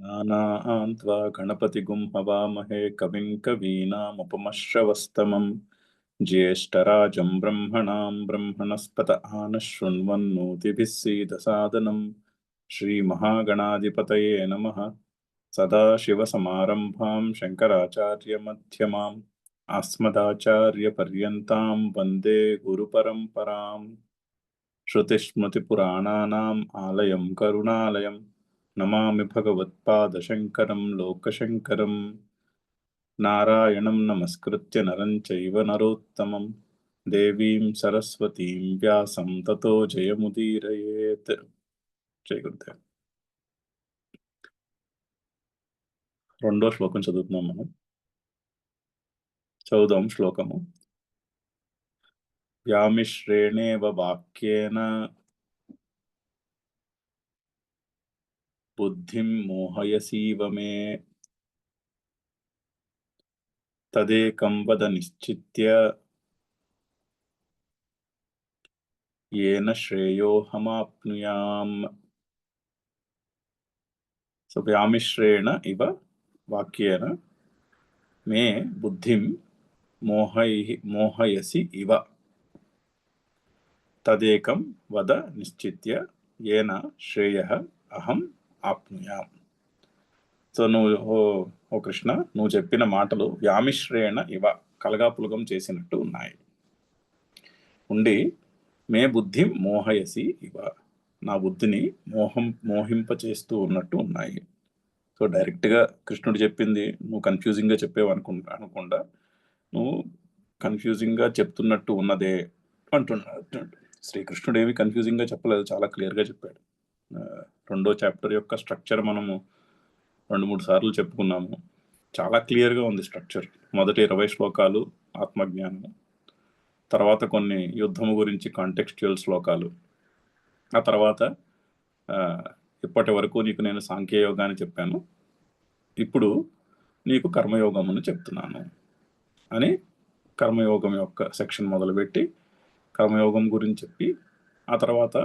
नानान्त्वा गणपतिगुं हवामहे कविं कवीनामुपमश्रवस्तमं ज्येष्ठराजं ब्रह्मणां ब्रह्मणस्पत आनशृण्वन्नोतिभिः सीदसादनं श्रीमहागणाधिपतये नमः। सदाशिवसमारम्भां शङ्कराचार्यमध्यमाम् अस्मदाचार्यपर्यन्तां वन्दे गुरुपरम्पराम्। श्रुतिस्मृतिपुराणानाम् आलयं करुणालयं नमामि भगवत्पादशङ्करं लोकशङ्करं। नारायणं नमस्कृत्य नरं चैव नरोत्तमं देवीं सरस्वतीं व्यासं ततो जयमुदीरयेत्। జై గురుదేవ్. రెండో శ్లోకం చదువుతున్నాం మనం. చదువుదాం శ్లోకము. వ్యామిశ్రేణేవ వాక్యేన బుద్ధిం మోహయసీవ మే తదేకం వద నిశ్చిత్య येन श्रेयोऽहमाप्नुयाम्. సో వ్యామిశ్రేణ ఇవ వాక్యేన మే బుద్ధిం మోహయసి ఇవ తదేకం వద నిశ్చిత్య ఏన శ్రేయః అహం ఆప్నుయాం. సో ఓ కృష్ణ, నువ్వు చెప్పిన మాటలు వ్యామిశ్రేణ ఇవ కలగాపులగం చేసినట్టు ఉన్నాయి ఉండి, మే బుద్ధిం మోహయసి ఇవ నా బుద్ధిని మోహింపచేస్తూ ఉన్నట్టు ఉన్నాయి. సో డైరెక్ట్గా కృష్ణుడు చెప్పింది నువ్వు కన్ఫ్యూజింగ్గా చెప్పేవు అనుకుండా నువ్వు కన్ఫ్యూజింగ్గా చెప్తున్నట్టు ఉన్నదే అంటున్నాడు. శ్రీకృష్ణుడు ఏమి కన్ఫ్యూజింగ్గా చెప్పలేదు, చాలా క్లియర్గా చెప్పాడు. రెండో చాప్టర్ యొక్క స్ట్రక్చర్ మనము 2-3 సార్లు చెప్పుకున్నాము. చాలా క్లియర్గా ఉంది స్ట్రక్చర్. మొదటి 20 శ్లోకాలు ఆత్మజ్ఞానము, తర్వాత కొన్ని యుద్ధము గురించి కాంటెక్స్చువల్ శ్లోకాలు, ఆ తర్వాత ఇప్పటి వరకు నీకు నేను సాంఖ్యయోగాన్ని చెప్పాను, ఇప్పుడు నీకు కర్మయోగమును చెప్తున్నాను అని కర్మయోగం యొక్క సెక్షన్ మొదలుపెట్టి కర్మయోగం గురించి చెప్పి, ఆ తర్వాత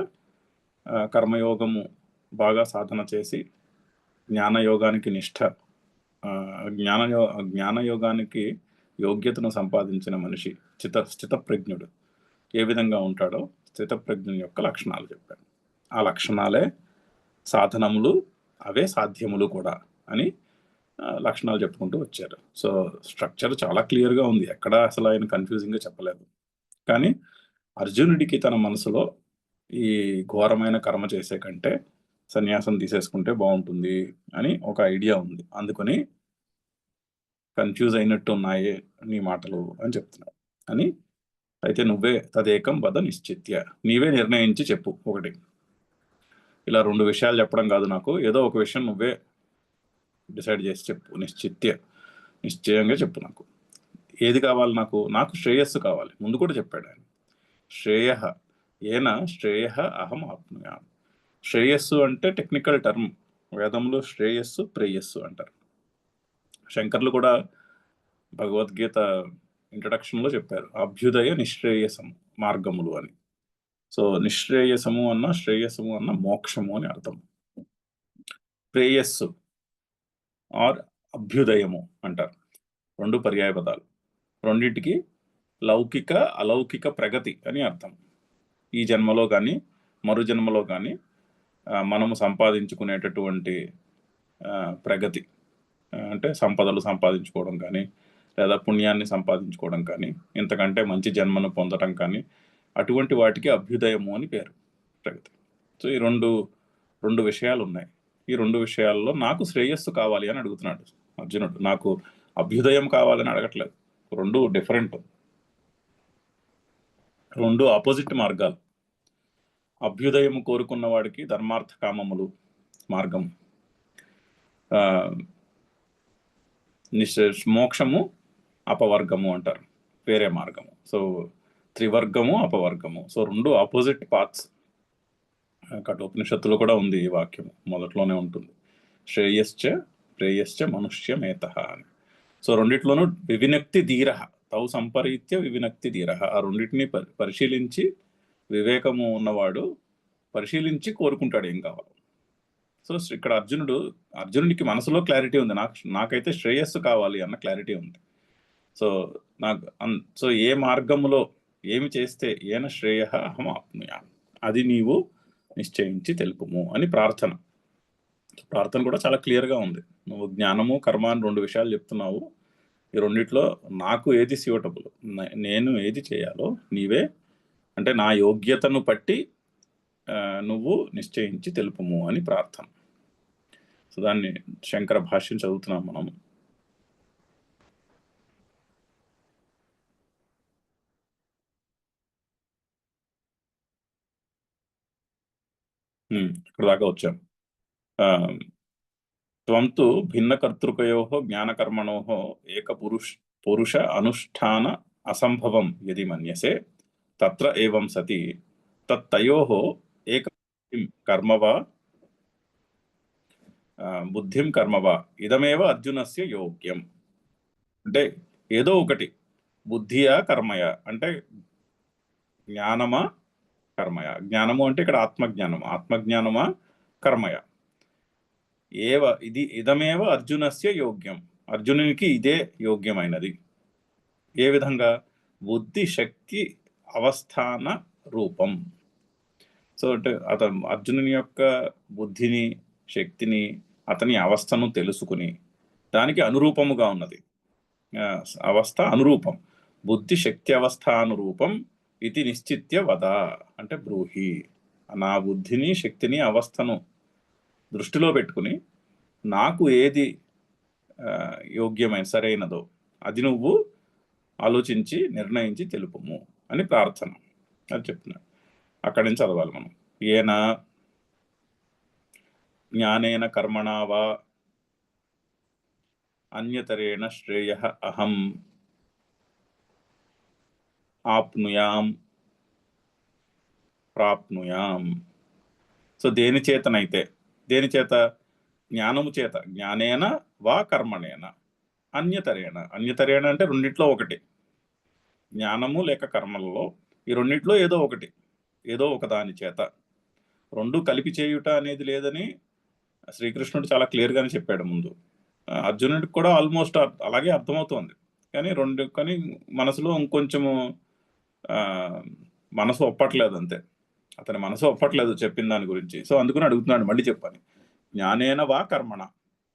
కర్మయోగము బాగా సాధన చేసి జ్ఞానయోగానికి నిష్ఠ, జ్ఞానయోగానికి యోగ్యతను సంపాదించిన మనిషి స్థితప్రజ్ఞుడు ఏ విధంగా ఉంటాడో స్థితప్రజ్ఞుని యొక్క లక్షణాలు చెప్పాడు. ఆ లక్షణాలే సాధనములు, అవే సాధ్యములు కూడా అని లక్షణాలు చెప్పుకుంటూ వచ్చారు. సో స్ట్రక్చర్ చాలా క్లియర్గా ఉంది, ఎక్కడ అసలు ఆయన కన్ఫ్యూజింగ్గా చెప్పలేదు. కానీ అర్జునుడికి తన మనసులో ఈ ఘోరమైన కర్మ చేసే కంటే సన్యాసం తీసేసుకుంటే బాగుంటుంది అని ఒక ఐడియా ఉంది. అందుకని కన్ఫ్యూజ్ అయినట్టు ఉన్నాయి నీ మాటలు అని చెప్తున్నాడు. అని అయితే నువ్వే తదేకం వద నిశ్చిత్య, నీవే నిర్ణయించి చెప్పు. ఒకటి ఇలా 2 విషయాలు చెప్పడం కాదు, నాకు ఏదో ఒక విషయం నువ్వే డిసైడ్ చేసి చెప్పు. నిశ్చయంగా చెప్పు. నాకు ఏది కావాలి? నాకు శ్రేయస్సు కావాలి. ముందు కూడా చెప్పాడు ఆయన. ఏన శ్రేయ అహం ఆప్నుయాం. శ్రేయస్సు అంటే టెక్నికల్ టర్మ్. వేదంలో శ్రేయస్సు ప్రేయస్సు అంటారు. శంకర్లు కూడా భగవద్గీత ఇంట్రడక్షన్లో చెప్పారు, అభ్యుదయ నిశ్రేయసము మార్గములు అని. సో నిశ్రేయసము అన్న శ్రేయస్సము అన్న మోక్షము అని అర్థం. ప్రేయస్సు ఆర్ అభ్యుదయము అంటారు. 2 పర్యాయ పదాలు. రెండింటికి లౌకిక అలౌకిక ప్రగతి అని అర్థం. ఈ జన్మలో కానీ మరు జన్మలో కానీ మనము సంపాదించుకునేటటువంటి ప్రగతి అంటే సంపదలు సంపాదించుకోవడం కానీ, లేదా పుణ్యాన్ని సంపాదించుకోవడం కానీ, ఇంతకంటే మంచి జన్మను పొందడం కానీ, అటువంటి వాటికి అభ్యుదయము అని పేరు, ప్రగతి. సో ఈ రెండు విషయాలు ఉన్నాయి. ఈ 2 విషయాల్లో నాకు శ్రేయస్సు కావాలి అని అడుగుతున్నాడు అర్జునుడు. నాకు అభ్యుదయం కావాలని అడగట్లేదు. 2 డిఫరెంట్, 2 ఆపోజిట్ మార్గాలు. అభ్యుదయము కోరుకున్న వాడికి ధర్మార్థ కామములు మార్గం, మోక్షము అపవర్గము అంటారు, వేరే మార్గము. సో త్రివర్గము అపవర్గము. So 2 opposite paths. కఠోపనిషత్తులో కూడా ఉంది ఈ వాక్యము, మొదట్లోనే ఉంటుంది, శ్రేయశ్చ ప్రేయశ్చ మనుష్యమేతః అని. సో రెండిట్లోనూ వివినక్తి ధీర, తౌ సంపరీత్య వివినక్తి ధీర. ఆ రెండింటిని పరిశీలించి, వివేకము ఉన్నవాడు పరిశీలించి కోరుకుంటాడు ఏం కావాలి. సో ఇక్కడ అర్జునుడికి మనసులో క్లారిటీ ఉంది, నాకైతే శ్రేయస్సు కావాలి అన్న క్లారిటీ ఉంది. సో సో ఏ మార్గములో ఏమి చేస్తే ఏన శ్రేయ అహం ఆప్నుయామి, అది నీవు నిశ్చయించి తెలుపుము అని ప్రార్థన. ప్రార్థన కూడా చాలా క్లియర్గా ఉంది. నువ్వు జ్ఞానము కర్మ అని 2 విషయాలు చెప్తున్నావు. ఈ రెండిట్లో నాకు ఏది సూటబుల్, నేను ఏది చేయాలో నీవే, అంటే నా యోగ్యతను బట్టి నువ్వు నిశ్చయించి తెలుపుము అని ప్రార్థన. సో దాన్ని శంకర భాష్యం చదువుతున్నాం మనం. ఇక్కడ దాకా వచ్చాం. త్వంతు భిన్నకర్తృకయోః జ్ఞానకర్మణోః ఏక పురుష అనుష్ఠాన అసంభవం యది మన్యసే తత్ర ఏవం సతి తత్తయోః ఏక కర్మవా బుద్ధిం కర్మవా ఇదమేవ అర్జునస్య యోగ్యం. అంటే ఏదో ఒకటి, బుద్ధియా కర్మయా, అంటే జ్ఞానమా కర్మయా. జ్ఞానము అంటే ఇక్కడ ఆత్మజ్ఞానమా కర్మయా. ఇదమేవ అర్జునస్య యోగ్యం, అర్జునునికి ఇదే యోగ్యమైనది. ఏ విధంగా? బుద్ధి శక్తి అవస్థాన రూపం. సో అంటే అర్జునుని యొక్క బుద్ధిని, శక్తిని, అతని అవస్థను తెలుసుకుని దానికి అనురూపముగా ఉన్నది. అవస్థ అనురూపం, బుద్ధి శక్తి అవస్థ అనురూపం ఇది నిశ్చిత్య వద, అంటే బ్రూహి. నా బుద్ధిని, శక్తిని, అవస్థను దృష్టిలో పెట్టుకుని నాకు ఏది యోగ్యమైన సరైనదో అది నువ్వు ఆలోచించి నిర్ణయించి తెలుపుము అని ప్రార్థన. అది చెప్తున్నాడు. అక్కడి నుంచి చదవాలి మనం. ఏన జ్ఞానేన కర్మణా వా అన్యతరేణ శ్రేయః అహం ఆప్నుయాం ప్రాప్నుయాం. సో దేని చేత? జ్ఞానము చేత. జ్ఞానేన వా కర్మణేన అన్యతరేణ అంటే రెండిట్లో ఒకటి. జ్ఞానము లేక కర్మలలో ఈ రెండిట్లో ఏదో ఒక దాని చేత. రెండు కలిపి చేయుట అనేది లేదని శ్రీకృష్ణుడు చాలా క్లియర్గానే చెప్పాడు ముందు. అర్జునుడికి కూడా ఆల్మోస్ట్ అలాగే అర్థమవుతోంది. కానీ మనసులో ఇంకొంచెము మనసు ఒప్పట్లేదు, అంతే. అతని మనసు ఒప్పట్లేదు చెప్పిన దాని గురించి. సో అందుకని అడుగుతున్నాడు, మళ్ళీ చెప్పని. జ్ఞానేన వా కర్మణ,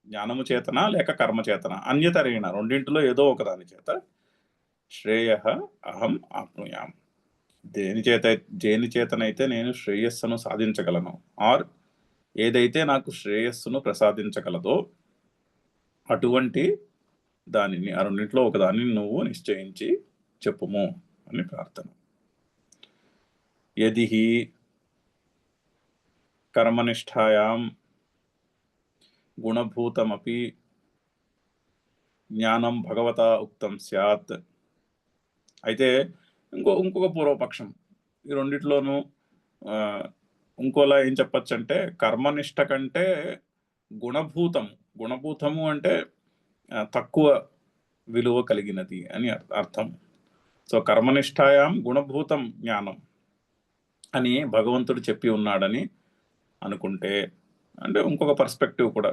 జ్ఞానము చేతనా లేక కర్మ చేతనా, అన్యతరేణ రెండింటిలో ఏదో ఒక దాని చేత శ్రేయ అహం ఆప్నుయాం, దేని చేతనైతే నేను శ్రేయస్సును సాధించగలను, ఆర్ ఏదైతే నాకు శ్రేయస్సును ప్రసాదించగలదో అటువంటి దానిని, ఆ రెండింటిలో ఒక దానిని నువ్వు నిశ్చయించి చెప్పుము అని ప్రార్థన. యది కర్మనిష్టాయాం గుణభూతమపి జ్ఞానం భగవతా ఉక్తం స్యాత్. అయితే ఇంకొక పూర్వపక్షం, ఈ రెండిట్లోనూ ఇంకోలా ఏం చెప్పచ్చు అంటే, కర్మనిష్ట కంటే గుణభూతము అంటే తక్కువ విలువ కలిగినది అని అర్థం. సో కర్మనిష్టాయాం గుణభూతం జ్ఞానం అని భగవంతుడు చెప్పి ఉన్నాడని అనుకుంటే, అంటే ఇంకొక పర్స్పెక్టివ్ కూడా,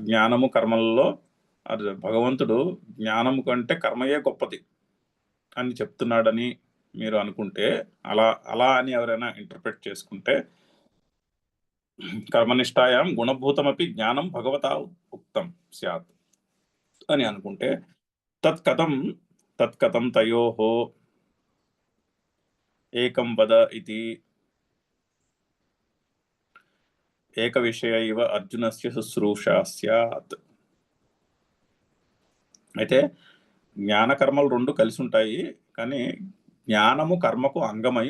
జ్ఞానము కర్మలలో భగవంతుడు జ్ఞానము కంటే కర్మయే గొప్పది అని చెప్తున్నాడని మీరు అనుకుంటే, అలా అని ఎవరైనా ఇంటర్ప్రెట్ చేసుకుంటే, కర్మనిష్టాయాం గుణభూతమపి జ్ఞానం భగవతా ఉక్తం స్యాత్ అని అనుకుంటే, తత్కథం తయోః ఏకం వద ఇది ఏక విషయ ఇవ అర్జునస్య శుశ్రూషా స్యాత్. అయితే జ్ఞానకర్మలు రెండు కలిసి ఉంటాయి, కానీ జ్ఞానము కర్మకు అంగమై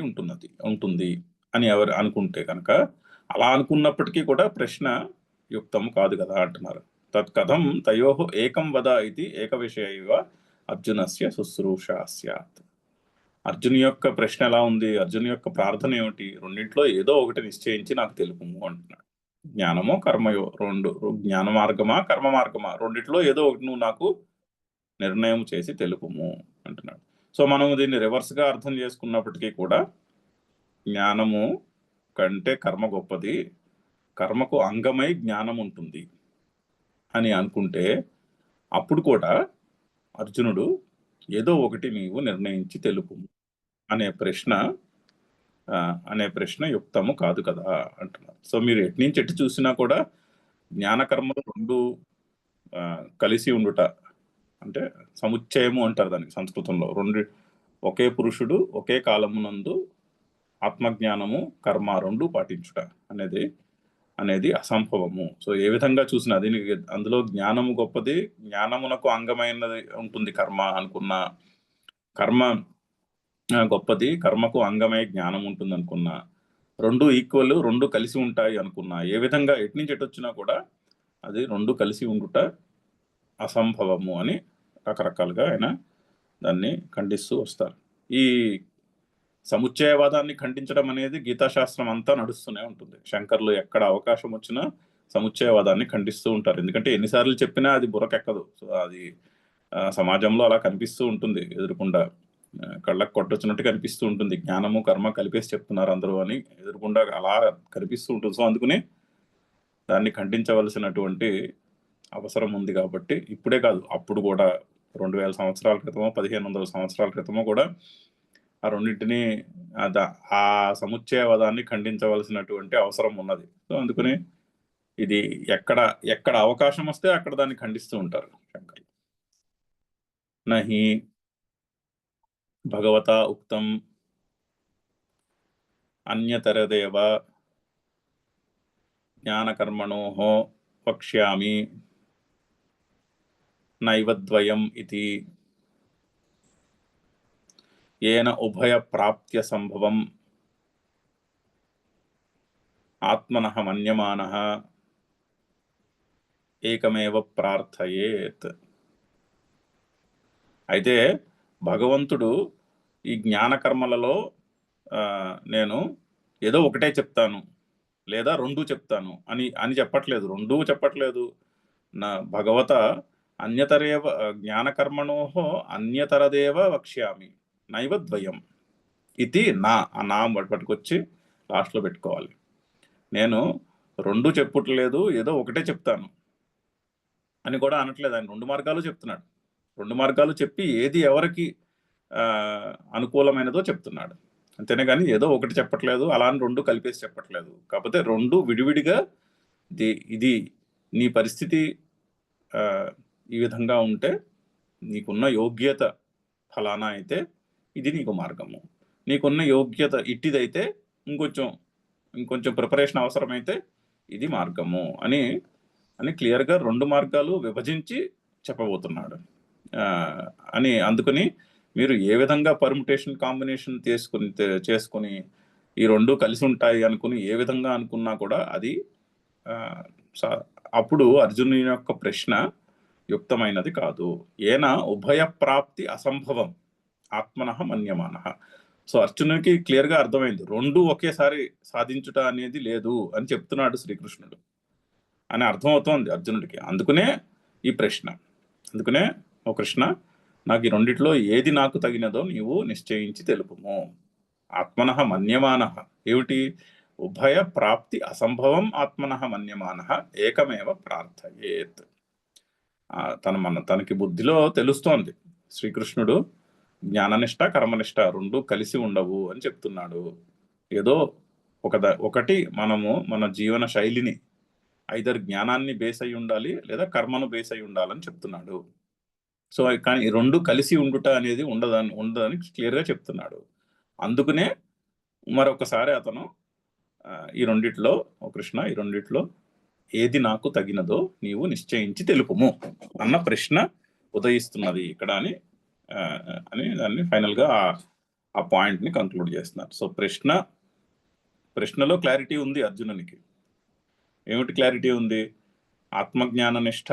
ఉంటుంది అని ఎవరు అనుకుంటే కనుక, అలా అనుకున్నప్పటికీ కూడా ప్రశ్న యుక్తము కాదు కదా అంటున్నారు. తత్కథం తయోః ఏకం వద ఇది ఏక విషయ ఇవ అర్జునస్య శుశ్రూషా స్యాత్. అర్జున్ యొక్క ప్రశ్న ఎలా ఉంది, అర్జున్ యొక్క ప్రార్థన ఏమిటి? రెండింటిలో ఏదో ఒకటి నిశ్చయించి నాకు తెలుపుము అంటున్నాడు. జ్ఞానమో కర్మయో, జ్ఞాన మార్గమా కర్మ మార్గమా, రెండిట్లో ఏదో ఒకటి నువ్వు నాకు నిర్ణయం చేసి తెలుపుము అంటున్నాడు. సో మనం దీన్ని రివర్స్గా అర్థం చేసుకున్నప్పటికీ కూడా, జ్ఞానము కంటే కర్మ గొప్పది, కర్మకు అంగమై జ్ఞానం ఉంటుంది అని అనుకుంటే అప్పుడు కూడా అర్జునుడు ఏదో ఒకటి నీవు నిర్ణయించి తెలుపు అనే ప్రశ్న అనే ప్రశ్న యుక్తము కాదు కదా అంటున్నారు. సో మీరు ఎటు నుంచి ఎటు చూసినా కూడా జ్ఞానకర్మలు రెండు కలిసి ఉండుట అంటే సముచ్చయము అంటారు దానికి సంస్కృతంలో. రెండు ఒకే పురుషుడు ఒకే కాలమునందు ఆత్మజ్ఞానము కర్మ రెండు పాటించుట అనేది అసంభవము. సో ఏ విధంగా చూసినా దీనికి అందులో జ్ఞానము గొప్పది, జ్ఞానమునకు అంగమైనది ఉంటుంది కర్మ అనుకున్న, కర్మ గొప్పది, కర్మకు అంగమై జ్ఞానం ఉంటుంది అనుకున్నా, రెండు ఈక్వల్, రెండు కలిసి ఉంటాయి అనుకున్నా, ఏ విధంగా ఎటు నుంచి ఎటు వచ్చినా కూడా అది రెండు కలిసి ఉండుట అసంభవము అని రకరకాలుగా ఆయన దాన్ని ఖండిస్తూ వస్తారు. ఈ సముచ్చయవాదాన్ని ఖండించడం అనేది గీతాశాస్త్రం అంతా నడుస్తూనే ఉంటుంది. శంకర్లు ఎక్కడ అవకాశం వచ్చినా సముచ్చయవాదాన్ని ఖండిస్తూ ఉంటారు. ఎందుకంటే ఎన్నిసార్లు చెప్పినా అది బుర్రకెక్కదు. సో అది సమాజంలో అలా కనిపిస్తూ ఉంటుంది, ఎదురుకుండా కళ్ళకు కొట్టొచ్చినట్టు కనిపిస్తూ ఉంటుంది. జ్ఞానము కర్మ కలిపేసి చెప్తున్నారు అందరూ అని ఎదురుకుండా అలా కనిపిస్తూ ఉంటుంది. సో అందుకని దాన్ని ఖండించవలసినటువంటి అవసరం ఉంది. కాబట్టి ఇప్పుడే కాదు, అప్పుడు కూడా 2000 సంవత్సరాల క్రితమో 1500 సంవత్సరాల క్రితమో కూడా ఆ రెండింటిని ఆ సముచ్చయవాదాన్ని ఖండించవలసినటువంటి అవసరం ఉన్నది. సో అందుకని ఇది ఎక్కడ అవకాశం వస్తే అక్కడ దాన్ని ఖండిస్తూ ఉంటారు శంకర్. నహి భగవతా ఉక్తం అన్యతరదేవ జ్ఞానకర్మణోః వక్ష్యామి నైవద్వయం ఇతి ఏన ఉభయ ప్రాప్త్య సంభవం ఆత్మనః మన్యమానః ఏకమేవ ప్రార్థయేత్. అయితే భగవంతుడు ఈ జ్ఞానకర్మలలో నేను ఏదో ఒకటే చెప్తాను లేదా రెండు చెప్తాను అని చెప్పట్లేదు, రెండూ చెప్పట్లేదు. నా భగవత అన్యతరేవ జ్ఞానకర్మణోః అన్యతరదేవ వక్ష్యామి నైవద్వయం ఇది నా పట్టుకొచ్చి లాస్ట్లో పెట్టుకోవాలి. నేను రెండు చెప్పుట్లేదు, ఏదో ఒకటే చెప్తాను అని కూడా అనట్లేదు. ఆయన రెండు మార్గాలు చెప్తున్నాడు. రెండు మార్గాలు చెప్పి ఏది ఎవరికి అనుకూలమైనదో చెప్తున్నాడు. అంతేనే కానీ ఏదో ఒకటి చెప్పట్లేదు, అలా అని రెండు కలిపేసి చెప్పట్లేదు. కాకపోతే రెండు విడివిడిగా ఇది నీ పరిస్థితి ఈ విధంగా ఉంటే, నీకున్న యోగ్యత ఫలానా అయితే ఇది నీకు మార్గము, నీకున్న యోగ్యత ఇట్టిదైతే ఇంకొంచెం ప్రిపరేషన్ అవసరమైతే ఇది మార్గము అని క్లియర్గా రెండు మార్గాలు విభజించి చెప్పబోతున్నాడు అని. అందుకని మీరు ఏ విధంగా పర్ముటేషన్ కాంబినేషన్ చేసుకుని ఈ రెండు కలిసి ఉంటాయి అనుకుని ఏ విధంగా అనుకున్నా కూడా అది అప్పుడు అర్జునుని యొక్క ప్రశ్న యుక్తమైనది కాదు. ఏన ఉభయ ప్రాప్తి అసంభవం ఆత్మనః మన్యమానః. సో అర్జునునికి క్లియర్గా అర్థమైంది, రెండు ఒకేసారి సాధించుట అనేది లేదు అని చెప్తున్నాడు శ్రీకృష్ణుడు అని అర్థమవుతోంది అర్జునుడికి. అందుకనే ఈ ప్రశ్న. అందుకనే ఓ కృష్ణ, నాకు ఈ రెండిట్లో ఏది నాకు తగినదో నీవు నిశ్చయించి తెలుపుము. ఆత్మనః మన్యమానః ఏమిటి? ఉభయ ప్రాప్తి అసంభవం ఆత్మనః మన్యమానః ఏకమేవ ప్రార్థయేత్. తనకి బుద్ధిలో తెలుస్తోంది శ్రీకృష్ణుడు జ్ఞాననిష్ట కర్మనిష్ట రెండు కలిసి ఉండవు అని చెప్తున్నాడు. ఏదో ఒకటి మనము మన జీవన శైలిని ఐదర్ జ్ఞానాన్ని బేస్ అయి ఉండాలి లేదా కర్మను బేస్ అయి ఉండాలని చెప్తున్నాడు. సో కానీ ఈ రెండు కలిసి ఉండుట అనేది ఉండదని క్లియర్గా చెప్తున్నాడు. అందుకనే మరొకసారి అతను ఈ రెండిట్లో, ఓ కృష్ణ, ఈ రెండిట్లో ఏది నాకు తగినదో నీవు నిశ్చయించి తెలుపుము అన్న ప్రశ్న ఉదయిస్తున్నది ఇక్కడ అని దాన్ని ఫైనల్గా ఆ పాయింట్ని కంక్లూడ్ చేస్తున్నారు. సో ప్రశ్నలో క్లారిటీ ఉంది అర్జునునికి. ఏమిటి క్లారిటీ ఉంది? ఆత్మజ్ఞాన నిష్ఠ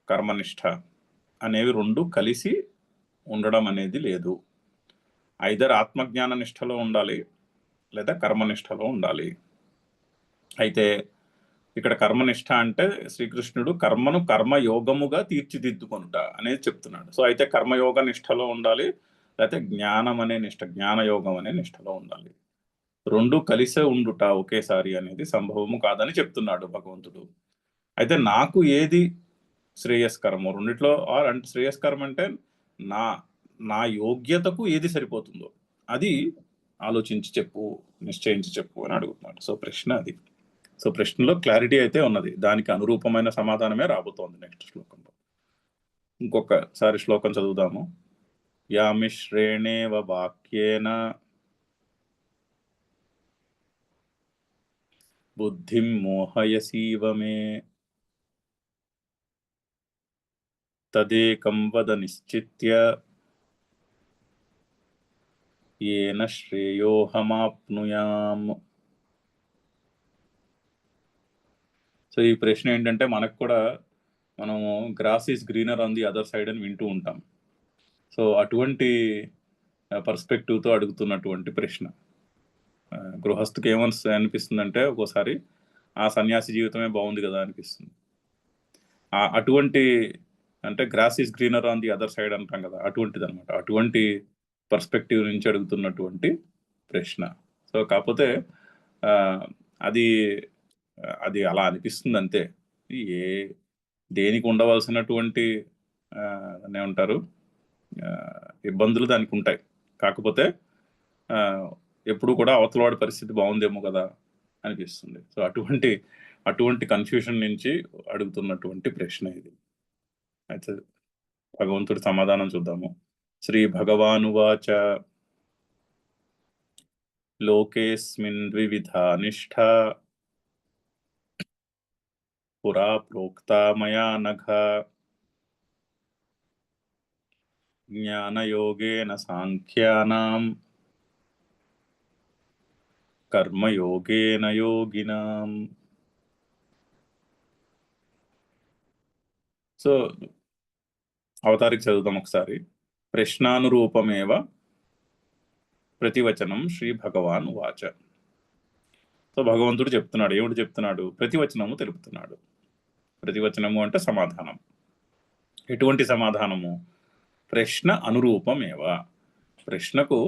కర్మనిష్ట అనేవి రెండు కలిసి ఉండడం అనేది లేదు. ఐదర్ ఆత్మజ్ఞాన నిష్టలో ఉండాలి లేదా కర్మనిష్టలో ఉండాలి. అయితే ఇక్కడ కర్మనిష్ట అంటే శ్రీకృష్ణుడు కర్మను కర్మయోగముగా తీర్చిదిద్దుకొనుట అనేది చెప్తున్నాడు. సో అయితే కర్మయోగ నిష్టలో ఉండాలి, లేకపోతే జ్ఞానం అనే నిష్ట, జ్ఞానయోగం అనే నిష్టలో ఉండాలి. సో రెండు కలిసే ఉండుట ఒకేసారి అనేది సంభవము కాదని చెప్తున్నాడు భగవంతుడు. అయితే నాకు ఏది శ్రేయస్కరము రెండిట్లో, అంటే శ్రేయస్కరం అంటే నా నా యోగ్యతకు ఏది సరిపోతుందో అది ఆలోచించి చెప్పు, నిశ్చయించి చెప్పు అని అడుగుతున్నాడు. సో ప్రశ్న అది. సో ప్రశ్నలో క్లారిటీ అయితే ఉన్నది, దానికి అనురూపమైన సమాధానమే రాబోతోంది నెక్స్ట్ శ్లోకంలో. ఇంకొకసారి శ్లోకం చదువుదాము. యామిశ్రేణేవ వాక్యేన బుద్ధిం మోహయసీవ మే తదేకం వద నిశ్చిత్య ఏన శ్రేయోహమాప్నుయాం. సో ఈ ప్రశ్న ఏంటంటే, మనకు కూడా మనము grass is greener on the other side అని వింటూ ఉంటాం. సో అటువంటి పర్స్పెక్టివ్తో అడుగుతున్నటువంటి ప్రశ్న. గృహస్థుకి అనిపిస్తుందంటే ఒక్కోసారి ఆ సన్యాసి జీవితమే బాగుంది కదా అనిపిస్తుంది. అటువంటి, అంటే grass is greener on the other side అంటాం కదా, అటువంటిది అనమాట. అటువంటి పర్స్పెక్టివ్ నుంచి అడుగుతున్నటువంటి ప్రశ్న. సో కాకపోతే అది అది అలా అనిపిస్తుంది అంతే. దేనికి ఉండవలసినటువంటి ఏమంటారు ఇబ్బందులు దానికి ఉంటాయి. కాకపోతే ఎప్పుడు కూడా అవతలవాడి పరిస్థితి బాగుందేమో కదా అనిపిస్తుంది. సో అటువంటి కన్ఫ్యూషన్ నుంచి అడుగుతున్నటువంటి ప్రశ్న ఇది. అయితే భగవంతుడి సమాధానం చూద్దాము. శ్రీ భగవానువాచ లోకేస్మిన్ ద్వివిధా నిష్ఠా పురా ప్రోక్తా మయా నఘ జ్ఞానయోగేన సాంఖ్యానాం కర్మయోగేన యోగినాం. సో అవతారికి చదువుతాం ఒకసారి. ప్రశ్నానురూపమేవ ప్రతివచనం శ్రీ భగవాన్ వాచ. సో భగవంతుడు చెప్తున్నాడు. ఏమిటి చెప్తున్నాడు? ప్రతివచనము తెలుపుతున్నాడు. ప్రతివచనము అంటే సమాధానం. ఎటువంటి సమాధానము? ప్రశ్న అనురూపమేవ, ప్రశ్నకు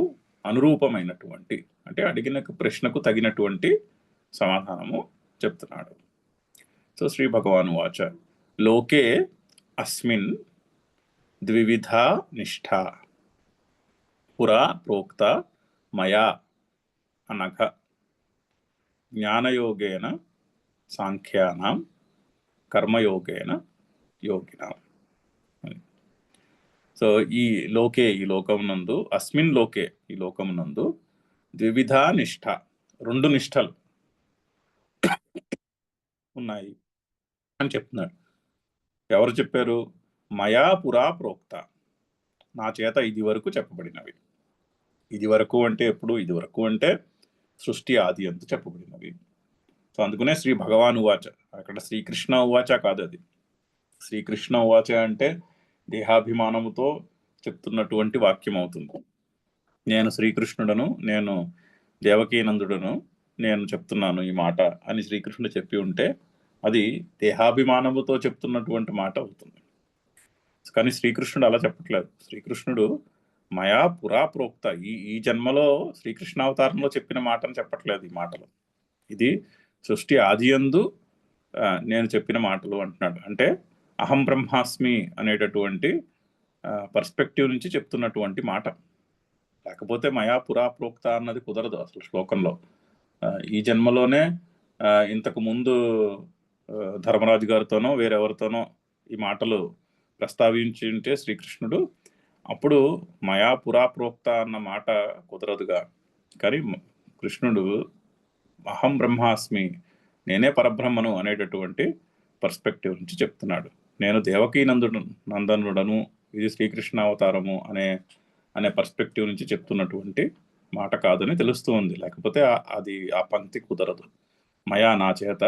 అనురూపమైనటువంటి, అంటే అడిగిన ప్రశ్నకు తగినటువంటి సమాధానము చెప్తున్నాడు. సో శ్రీ భగవాన్ వాచ లోకే అస్మిన్ ద్వివిధా నిష్ఠా పురా ప్రోక్త మయా అనఘ జ్ఞానయోగేన సాంఖ్యానాం కర్మయోగేన యోగినాం. సో ఈ లోకమునందు, అస్మిన్ లోకే, ఈ లోకమునందు ద్వివిధా నిష్ఠ, రెండు నిష్ఠలు ఉన్నాయి అని చెప్తున్నాడు. ఎవరు చెప్పారు? మయా పురా ప్రోక్త, నా చేత ఇది వరకు చెప్పబడినవి. ఇది వరకు అంటే ఎప్పుడు? ఇది వరకు అంటే సృష్టి ఆది అందు చెప్పబడినవి. సో అందుకనే శ్రీ భగవాన్ ఉవాచ, అక్కడ శ్రీకృష్ణ ఉవాచ కాదు, అది శ్రీకృష్ణ ఉవాచ అంటే దేహాభిమానముతో చెప్తున్నటువంటి వాక్యం అవుతుంది. నేను శ్రీకృష్ణుడను, నేను దేవకీనందుడను, నేను చెప్తున్నాను ఈ మాట అని శ్రీకృష్ణుడు చెప్పి ఉంటే అది దేహాభిమానముతో చెప్తున్నటువంటి మాట అవుతుంది. కానీ శ్రీకృష్ణుడు అలా చెప్పట్లేదు. శ్రీకృష్ణుడు మయా పురా ప్రోక్త, ఈ జన్మలో శ్రీకృష్ణావతారంలో చెప్పిన మాటను చెప్పట్లేదు. ఈ మాటలు ఇది సృష్టి ఆదియందు నేను చెప్పిన మాటలు అంటున్నాడు. అంటే అహం బ్రహ్మాస్మి అనేటటువంటి పర్స్పెక్టివ్ నుంచి చెప్తున్నటువంటి మాట. లేకపోతే మయా పురా ప్రోక్త అన్నది కుదరదు అసలు శ్లోకంలో. ఈ జన్మలోనే ఇంతకు ముందు ధర్మరాజు గారితోనో వేరెవరితోనో ఈ మాటలు ప్రస్తావించి ఉంటే శ్రీకృష్ణుడు, అప్పుడు మయా పురా ప్రోక్త అన్న మాట కుదరదుగా. కానీ కృష్ణుడు అహం బ్రహ్మాస్మి, నేనే పరబ్రహ్మను అనేటటువంటి పర్స్పెక్టివ్ నుంచి చెప్తున్నాడు. నేను దేవకీ నందనుడను, ఇది శ్రీకృష్ణ అవతారము అనే పర్స్పెక్టివ్ నుంచి చెప్తున్నటువంటి మాట కాదని తెలుస్తూ ఉంది. లేకపోతే అది ఆ పంక్తి కుదరదు. మయా, నా చేత,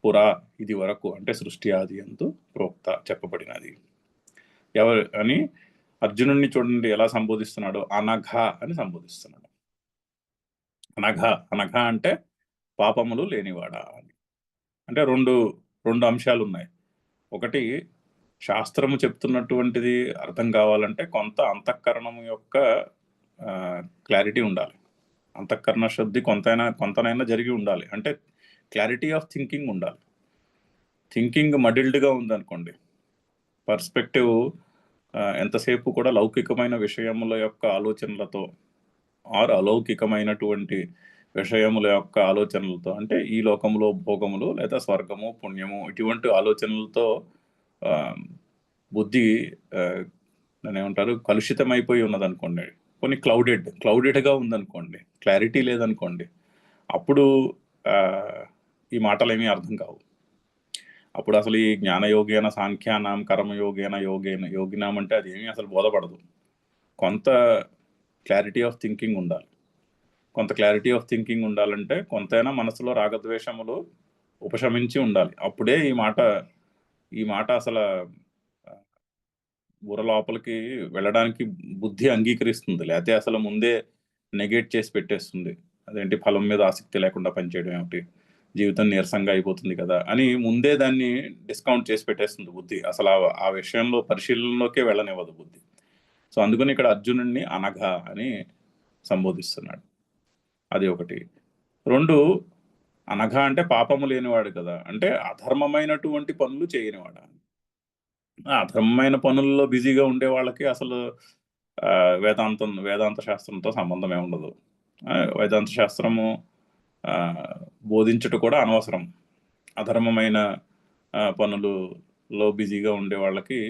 పురా ఇది వరకు అంటే సృష్టి ఆది అందు, ప్రోక్త చెప్పబడినది. ఎవరు అని అర్జునుడిని చూడండి ఎలా సంబోధిస్తున్నాడు. అనఘ అని సంబోధిస్తున్నాడు. అనఘ అంటే పాపములు లేనివాడా అని. అంటే రెండు అంశాలు ఉన్నాయి. ఒకటి, శాస్త్రము చెప్తున్నటువంటిది అర్థం కావాలంటే కొంత అంతఃకరణం యొక్క క్లారిటీ ఉండాలి. అంతఃకరణ శుద్ధి కొంతనైనా జరిగి ఉండాలి. అంటే క్లారిటీ ఆఫ్ థింకింగ్ ఉండాలి. థింకింగ్ మడిల్డ్గా ఉందనుకోండి, పర్స్పెక్టివ్ ఎంతసేపు కూడా లౌకికమైన విషయముల యొక్క ఆలోచనలతో ఆర్ అలౌకికమైనటువంటి విషయముల యొక్క ఆలోచనలతో, అంటే ఈ లోకంలో భోగములు లేదా స్వర్గము పుణ్యము ఇటువంటి ఆలోచనలతో ఆ, బుద్ధి దాన్ని ఏమంటారు కలుషితమైపోయి ఉన్నదనుకోండి, కొన్ని క్లౌడెడ్గా ఉందనుకోండి, క్లారిటీ లేదనుకోండి, అప్పుడు ఆ, ఈ మాటలేమీ అర్థం కావు. అప్పుడు అసలు ఈ జ్ఞానయోగేన సాంఖ్యానాం కర్మయోగేన యోగినాం అంటే అది ఏమీ అసలు బోధపడదు. కొంత క్లారిటీ ఆఫ్ థింకింగ్ ఉండాలి. కొంత క్లారిటీ ఆఫ్ థింకింగ్ ఉండాలంటే కొంతైనా మనసులో రాగద్వేషములు ఉపశమించి ఉండాలి. అప్పుడే ఈ మాట అసలు బుర్ర లోపలికి వెళ్ళడానికి బుద్ధి అంగీకరిస్తుంది. లేకపోతే అసలు ముందే నెగేట్ చేసి పెట్టేస్తుంది. అదేంటి ఫలం మీద ఆసక్తి లేకుండా పనిచేయడం ఏమిటి, జీవితం నీరసంగా అయిపోతుంది కదా అని ముందే దాన్ని డిస్కౌంట్ చేసి పెట్టేస్తుంది బుద్ధి. అసలు ఆ విషయంలో పరిశీలనలోకే వెళ్ళనివ్వదు బుద్ధి. సో అందుకని ఇక్కడ అర్జునుడిని అనఘ అని సంబోధిస్తున్నాడు. అది ఒకటి. 2, అనఘ అంటే పాపము లేనివాడు కదా, అంటే అధర్మమైనటువంటి పనులు చేయనివాడు. అధర్మమైన పనుల్లో బిజీగా ఉండే వాళ్ళకి అసలు వేదాంత శాస్త్రంతో సంబంధమే ఉండదు. వేదాంత శాస్త్రము బోధించుట కూడా అనవసరం. అధర్మమైన పనులలో బిజీగా ఉండే వాళ్ళకి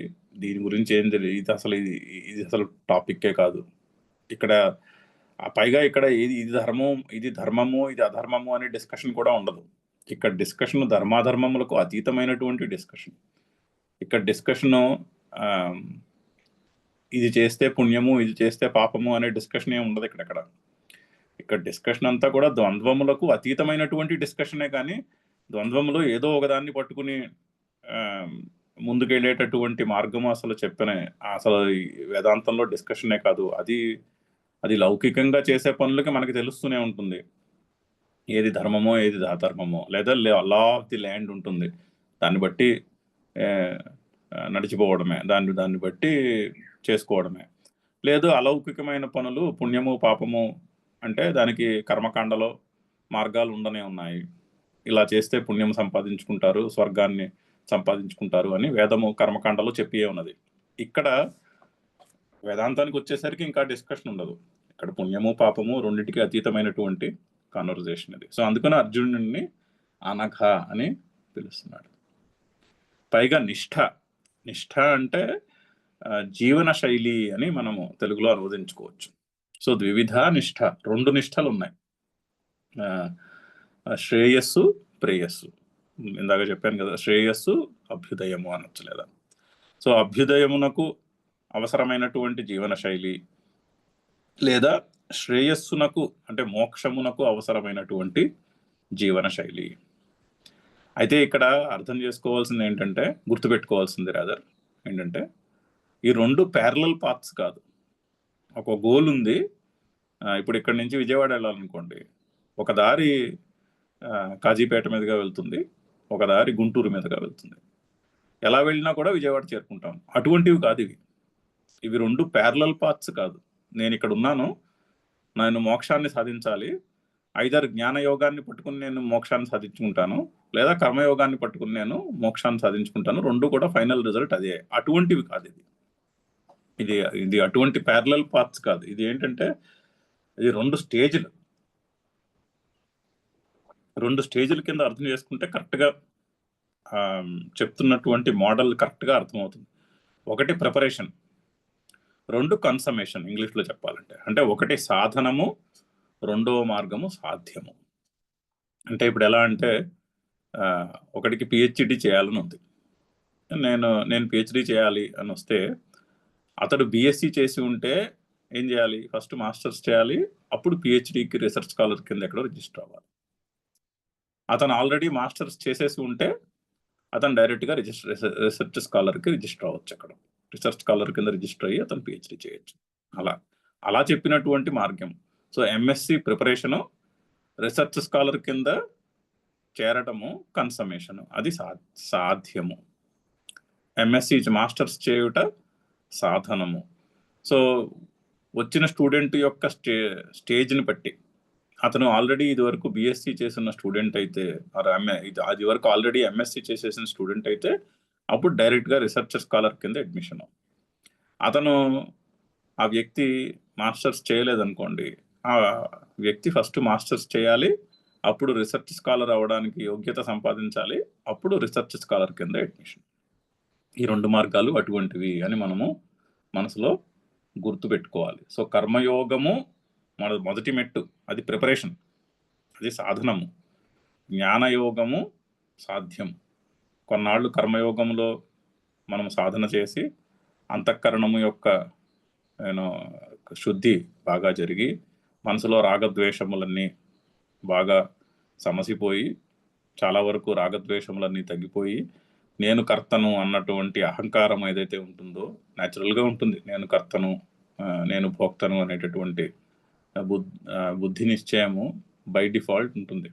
దీని గురించి ఏం తెలియదు. ఇది అసలు టాపిక్కే కాదు. ఇక్కడ పైగా ఇక్కడ ఇది ధర్మము ఇది అధర్మము అనే డిస్కషన్ కూడా ఉండదు. ఇక్కడ డిస్కషన్ ధర్మాధర్మములకు అతీతమైనటువంటి డిస్కషన్. ఇక్కడ డిస్కషను ఇది చేస్తే పుణ్యము ఇది చేస్తే పాపము అనే డిస్కషన్ ఏమి ఉండదు. ఇక్కడ డిస్కషన్ అంతా కూడా ద్వంద్వములకు అతీతమైనటువంటి డిస్కషనే, కానీ ద్వంద్వములో ఏదో ఒకదాన్ని పట్టుకుని ముందుకెళ్ళేటటువంటి మార్గము అసలు అసలు వేదాంతంలో డిస్కషనే కాదు. అది లౌకికంగా చేసే పనులకి మనకి తెలుస్తూనే ఉంటుంది, ఏది ధర్మమో ఏది అధర్మమో. లేదా లా ఆఫ్ ది ల్యాండ్ ఉంటుంది, దాన్ని బట్టి నడిచిపోవడమే, దాన్ని బట్టి చేసుకోవడమే. లేదు అలౌకికమైన పనులు పుణ్యము పాపము అంటే దానికి కర్మకాండలో మార్గాలు ఉండనే ఉన్నాయి. ఇలా చేస్తే పుణ్యం సంపాదించుకుంటారు, స్వర్గాన్ని సంపాదించుకుంటారు అని వేదము కర్మకాండలో చెప్పియే ఉన్నది. ఇక్కడ వేదాంతానికి వచ్చేసరికి ఇంకా డిస్కషన్ ఉండదు. ఇక్కడ పుణ్యము పాపము రెండింటికి అతీతమైనటువంటి కాన్వర్జేషన్ ఇది. సో అందుకని అర్జునుడిని అనఘ అని పిలుస్తున్నాడు. పైగా నిష్ఠ అంటే జీవన శైలి అని మనము తెలుగులో అనువదించుకోవచ్చు. సో ద్వివిధ నిష్ఠ, 2 నిష్ఠలు ఉన్నాయి. శ్రేయస్సు ప్రేయస్సు. ఇందాక చెప్పాను కదా, శ్రేయస్సు అభ్యుదయము అనొచ్చు లేదా. సో అభ్యుదయమునకు అవసరమైనటువంటి జీవన శైలి, లేదా శ్రేయస్సునకు అంటే మోక్షమునకు అవసరమైనటువంటి జీవన శైలి. అయితే ఇక్కడ అర్థం చేసుకోవాల్సింది ఏంటంటే, గుర్తుపెట్టుకోవాల్సింది ఏంటంటే, ఈ 2 ప్యారలల్ పాత్స్ కాదు. ఒక గోల్ ఉంది. ఇప్పుడు ఇక్కడ నుంచి విజయవాడ వెళ్ళాలనుకోండి, ఒక దారి కాజీపేట మీదుగా వెళ్తుంది, ఒక దారి గుంటూరు మీదుగా వెళ్తుంది. ఎలా వెళ్ళినా కూడా విజయవాడ చేరుకుంటాం. అటువంటివి కాదు ఇవి 2 ప్యారలల్ పాత్స్ కాదు. నేను ఇక్కడ ఉన్నాను, నేను మోక్షాన్ని సాధించాలి, ఐదర్ జ్ఞానయోగాన్ని పట్టుకుని నేను మోక్షాన్ని సాధించుకుంటాను, లేదా కర్మయోగాన్ని పట్టుకుని నేను మోక్షాన్ని సాధించుకుంటాను. 2 కూడా ఫైనల్ రిజల్ట్ అదే. అటువంటివి కాదు ఇది అటువంటి ప్యారలల్ పాత్స్ కాదు. ఇది ఏంటంటే ఇది 2 స్టేజ్ల కింద అర్థం చేసుకుంటే కరెక్ట్గా చెప్తున్నటువంటి మోడల్ కరెక్ట్గా అర్థమవుతుంది. 1 ప్రిపరేషన్, 2 కన్సమేషన్ ఇంగ్లీష్లో చెప్పాలంటే. అంటే 1 సాధనము, 2వ మార్గము సాధ్యము. అంటే ఇప్పుడు ఎలా అంటే, ఒకటికి పిహెచ్డి చేయాలని ఉంది. నేను పిహెచ్డి చేయాలి అని వస్తే, అతడు బిఎస్సి చేసి ఉంటే ఏం చేయాలి, ఫస్ట్ మాస్టర్స్ చేయాలి, అప్పుడు పిహెచ్డికి రీసెర్చ్ స్కాలర్ కింద ఎక్కడో రిజిస్టర్ అవ్వాలి. అతను ఆల్రెడీ మాస్టర్స్ చేసేసి ఉంటే అతను డైరెక్ట్గా రీసెర్చ్ స్కాలర్కి రిజిస్టర్ అవ్వచ్చు. అక్కడ రీసెర్చ్ స్కాలర్ కింద రిజిస్టర్ అయ్యి అతను పిహెచ్డి చేయొచ్చు. అలా చెప్పినటువంటి మార్గం. So MSc preparation, research scholar కింద చేరటము, కన్సమేషను, అది సాధ్యము. ఎంఎస్సి మాస్టర్స్ చేయుట సాధనము. సో వచ్చిన స్టూడెంట్ యొక్క స్టేజ్ని బట్టి, అతను ఆల్రెడీ ఇది వరకు బీఎస్సీ చేసిన స్టూడెంట్ అయితే అది వరకు ఆల్రెడీ ఎంఎస్సీ చేసేసిన స్టూడెంట్ అయితే అప్పుడు డైరెక్ట్గా రీసెర్చర్ స్కాలర్ కింద అడ్మిషన్. అతను ఆ వ్యక్తి మాస్టర్స్ చేయలేదనుకోండి, ఆ వ్యక్తి ఫస్ట్ మాస్టర్స్ చేయాలి, అప్పుడు రీసెర్చ్ స్కాలర్ అవ్వడానికి యోగ్యత సంపాదించాలి, అప్పుడు రీసెర్చ్ స్కాలర్ కింద అడ్మిషన్. ఈ 2 మార్గాలు అటువంటివి అని మనము మనసులో గుర్తుపెట్టుకోవాలి. సో కర్మయోగము మన మొదటి మెట్టు, అది ప్రిపరేషన్, అది సాధనము. జ్ఞానయోగము సాధ్యం. కొన్నాళ్ళు కర్మయోగంలో మనం సాధన చేసి అంతఃకరణము యొక్క శుద్ధి బాగా జరిగి మనసులో రాగద్వేషములన్నీ బాగా సమసిపోయి, చాలా వరకు రాగద్వేషములన్నీ తగ్గిపోయి, నేను కర్తను అన్నటువంటి అహంకారం ఏదైతే ఉంటుందో, న్యాచురల్గా ఉంటుంది, నేను కర్తను, నేను భోక్తను అనేటటువంటి బుద్ధి నిశ్చయము బై డిఫాల్ట్ ఉంటుంది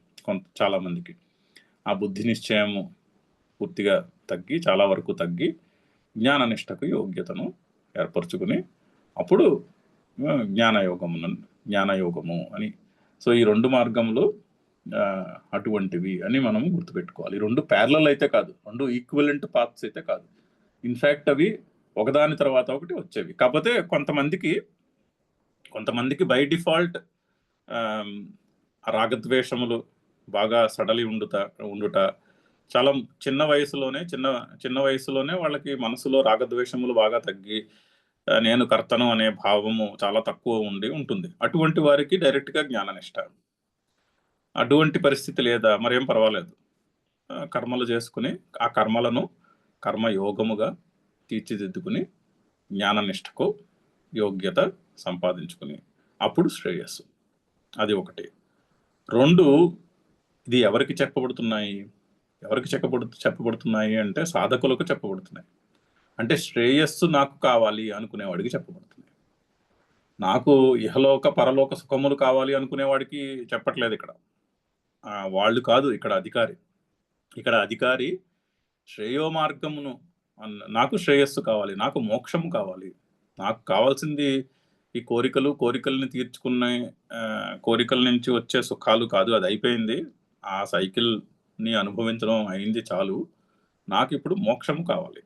చాలా మందికి. ఆ బుద్ధి నిశ్చయము పూర్తిగా తగ్గి, చాలా వరకు తగ్గి, జ్ఞాననిష్టకు యోగ్యతను ఏర్పరచుకుని అప్పుడు జ్ఞానయోగము అని. సో ఈ 2 మార్గములు అటువంటివి అని మనం గుర్తుపెట్టుకోవాలి. 2 ప్యారలల్ అయితే కాదు, 2 ఈక్వలెంట్ పాత్స్ అయితే కాదు. ఇన్ఫ్యాక్ట్ అవి ఒకదాని తర్వాత ఒకటి వచ్చేవి. కాకపోతే కొంతమందికి బై డిఫాల్ట్ రాగద్వేషములు బాగా సడలి ఉండుట, చాలా చిన్న వయసులోనే వాళ్ళకి మనసులో రాగద్వేషములు బాగా తగ్గి, నేను కర్తను అనే భావము చాలా తక్కువ ఉంటుంది. అటువంటి వారికి డైరెక్ట్గా జ్ఞాననిష్ట. అటువంటి పరిస్థితి లేదా, మరేం పర్వాలేదు, కర్మలు చేసుకుని ఆ కర్మలను కర్మయోగముగా తీర్చిదిద్దుకుని జ్ఞాననిష్టకు యోగ్యత సంపాదించుకుని అప్పుడు శ్రేయస్సు. అది ఒకటి. 2, ఇది ఎవరికి చెప్పబడుతున్నాయి అంటే సాధకులకు చెప్పబడుతున్నాయి. అంటే శ్రేయస్సు నాకు కావాలి అనుకునేవాడికి చెప్పబడుతుంది. నాకు ఇహలోక పరలోక సుఖములు కావాలి అనుకునేవాడికి చెప్పట్లేదు ఇక్కడ. వాళ్ళు కాదు ఇక్కడ అధికారి. ఇక్కడ అధికారి శ్రేయో మార్గమును, నాకు శ్రేయస్సు కావాలి, నాకు మోక్షము కావాలి, నాకు కావాల్సింది ఈ కోరికల్ని తీర్చుకున్న కోరికల నుంచి వచ్చే సుఖాలు కాదు, అది అయిపోయింది, ఆ సైకిల్ని అనుభవించడం అయింది చాలు, నాకు ఇప్పుడు మోక్షం కావాలి,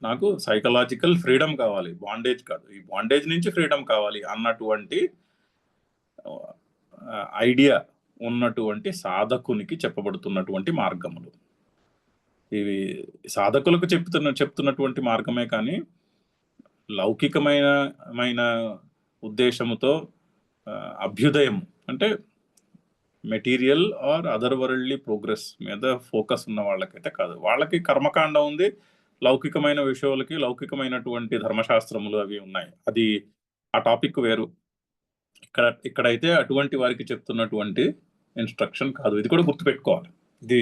నాకు సైకలాజికల్ ఫ్రీడమ్ కావాలి, బాండేజ్ కాదు, ఈ బాండేజ్ నుంచి ఫ్రీడమ్ కావాలి అన్నటువంటి ఐడియా ఉన్నటువంటి సాధకునికి చెప్పబడుతున్నటువంటి మార్గములు ఇవి. సాధకులకు చెప్తున్నటువంటి మార్గమే కానీ లౌకికమైన ఉద్దేశముతో అభ్యుదయం అంటే material or other worldly progress మీద ఫోకస్ ఉన్న వాళ్ళకైతే కాదు. వాళ్ళకి కర్మకాండ ఉంది, లౌకికమైన విషయాలకి లౌకికమైనటువంటి ధర్మశాస్త్రములు అవి ఉన్నాయి, అది ఆ టాపిక్ వేరు. ఇక్కడైతే అటువంటి వారికి చెప్తున్నటువంటి ఇన్స్ట్రక్షన్ కాదు. ఇది కూడా గుర్తుపెట్టుకోవాలి, ఇది